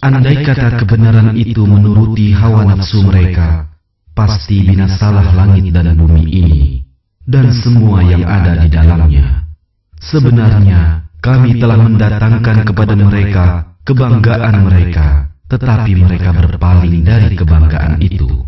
Andai kata kebenaran itu menuruti hawa nafsu mereka, pasti binasalah langit dan bumi ini, dan semua yang ada di dalamnya. Sebenarnya, kami telah mendatangkan kepada mereka kebanggaan mereka, tetapi mereka berpaling dari kebanggaan itu.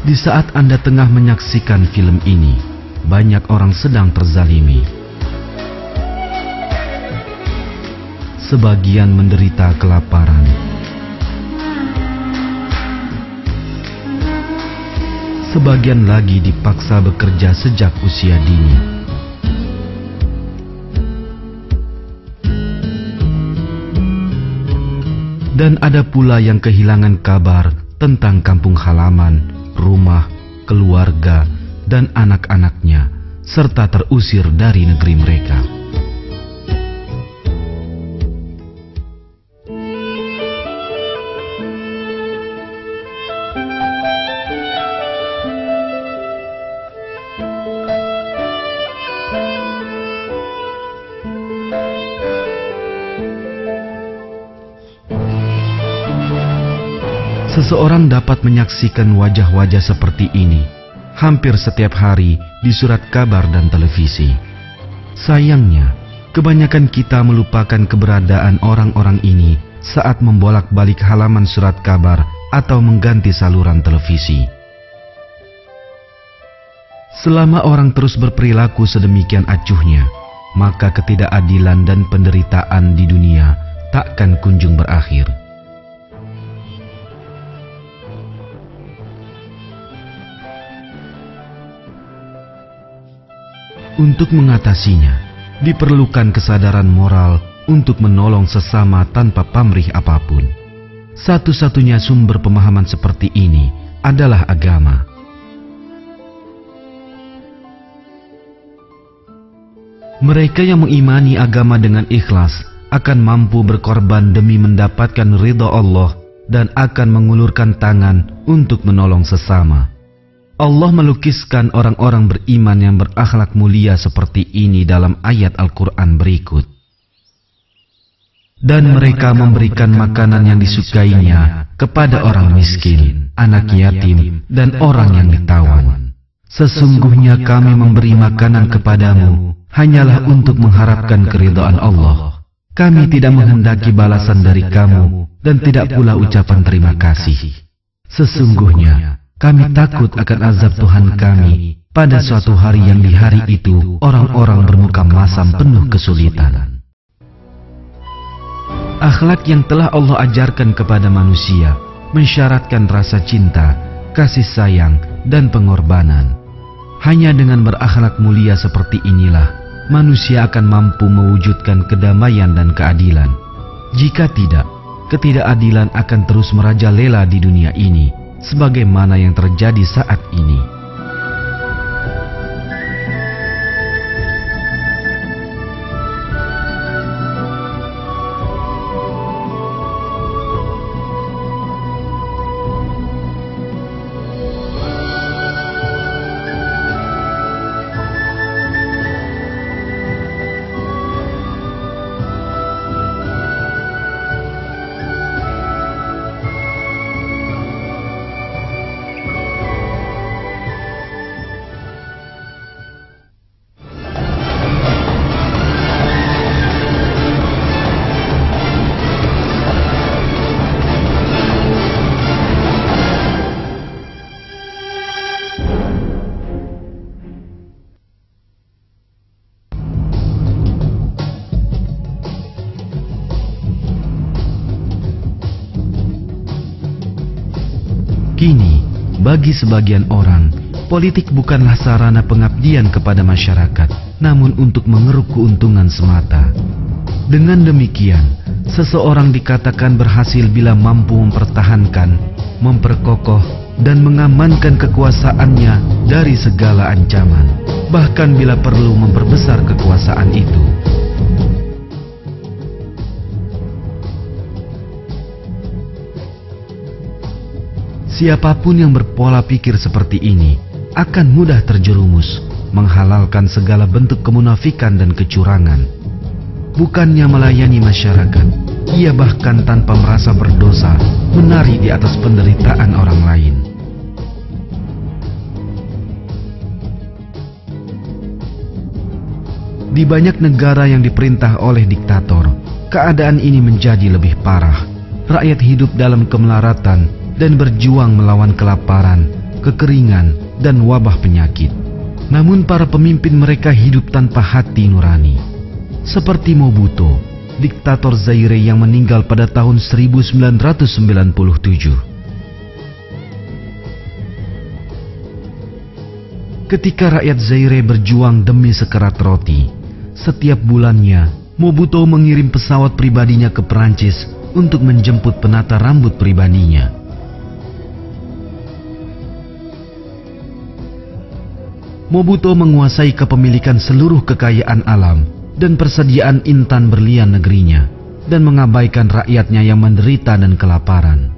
Di saat Anda tengah menyaksikan film ini, banyak orang sedang terzalimi. Sebagian menderita kelaparan. Sebagian lagi dipaksa bekerja sejak usia dini. Dan ada pula yang kehilangan kabar tentang kampung halaman, rumah, keluarga, dan anak-anaknya, serta terusir dari negeri mereka. Seseorang dapat menyaksikan wajah-wajah seperti ini hampir setiap hari di surat kabar dan televisi. Sayangnya, kebanyakan kita melupakan keberadaan orang-orang ini saat membolak-balik halaman surat kabar atau mengganti saluran televisi. Selama orang terus berperilaku sedemikian acuhnya, maka ketidakadilan dan penderitaan di dunia takkan kunjung berakhir. Untuk mengatasinya, diperlukan kesadaran moral untuk menolong sesama tanpa pamrih apapun. Satu-satunya sumber pemahaman seperti ini adalah agama. Mereka yang mengimani agama dengan ikhlas akan mampu berkorban demi mendapatkan ridha Allah dan akan mengulurkan tangan untuk menolong sesama. Allah melukiskan orang-orang beriman yang berakhlak mulia seperti ini dalam ayat Al-Quran berikut. Dan mereka memberikan makanan yang disukainya kepada orang miskin, anak yatim, dan orang yang ditawan. Sesungguhnya kami memberi makanan kepadamu hanyalah untuk mengharapkan keridhaan Allah. Kami tidak menghendaki balasan dari kamu dan tidak pula ucapan terima kasih. Sesungguhnya kami takut akan azab Tuhan kami pada suatu hari yang di hari itu orang-orang bermuka masam penuh kesulitan. Akhlak yang telah Allah ajarkan kepada manusia mensyaratkan rasa cinta, kasih sayang, dan pengorbanan. Hanya dengan berakhlak mulia seperti inilah manusia akan mampu mewujudkan kedamaian dan keadilan. Jika tidak, ketidakadilan akan terus merajalela di dunia ini, sebagaimana yang terjadi saat ini. Kini, bagi sebagian orang, politik bukanlah sarana pengabdian kepada masyarakat, namun untuk mengeruk keuntungan semata. Dengan demikian, seseorang dikatakan berhasil bila mampu mempertahankan, memperkokoh, dan mengamankan kekuasaannya dari segala ancaman, bahkan bila perlu memperbesar kekuasaan itu. Siapapun yang berpola pikir seperti ini akan mudah terjerumus, menghalalkan segala bentuk kemunafikan dan kecurangan. Bukannya melayani masyarakat, ia bahkan tanpa merasa berdosa menari di atas penderitaan orang lain. Di banyak negara yang diperintah oleh diktator, keadaan ini menjadi lebih parah. Rakyat hidup dalam kemelaratan dan berjuang melawan kelaparan, kekeringan, dan wabah penyakit. Namun para pemimpin mereka hidup tanpa hati nurani. Seperti Mobutu, diktator Zaire yang meninggal pada tahun 1997. Ketika rakyat Zaire berjuang demi sekerat roti, setiap bulannya Mobutu mengirim pesawat pribadinya ke Perancis untuk menjemput penata rambut pribadinya. Mobutu menguasai kepemilikan seluruh kekayaan alam dan persediaan intan berlian negerinya, dan mengabaikan rakyatnya yang menderita dan kelaparan.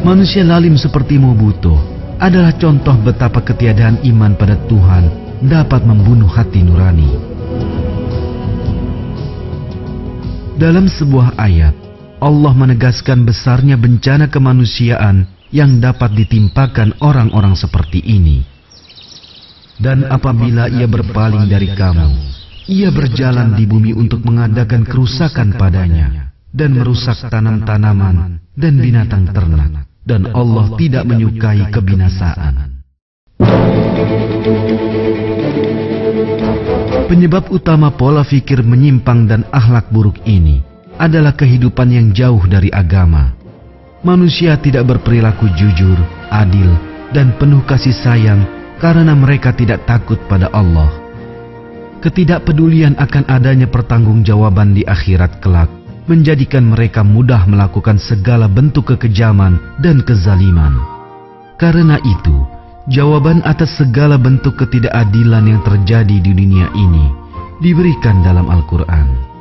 Manusia lalim seperti Mobutu adalah contoh betapa ketiadaan iman pada Tuhan dapat membunuh hati nurani. Dalam sebuah ayat, Allah menegaskan besarnya bencana kemanusiaan yang dapat ditimpakan orang-orang seperti ini. Dan apabila ia berpaling dari kamu, ia berjalan di bumi untuk mengadakan kerusakan padanya dan merusak tanam-tanaman dan binatang ternak, dan Allah tidak menyukai kebinasaan. Penyebab utama pola pikir menyimpang dan akhlak buruk ini adalah kehidupan yang jauh dari agama. Manusia tidak berperilaku jujur, adil, dan penuh kasih sayang karena mereka tidak takut pada Allah. Ketidakpedulian akan adanya pertanggungjawaban di akhirat kelak menjadikan mereka mudah melakukan segala bentuk kekejaman dan kezaliman. Karena itu, jawaban atas segala bentuk ketidakadilan yang terjadi di dunia ini diberikan dalam Al-Quran.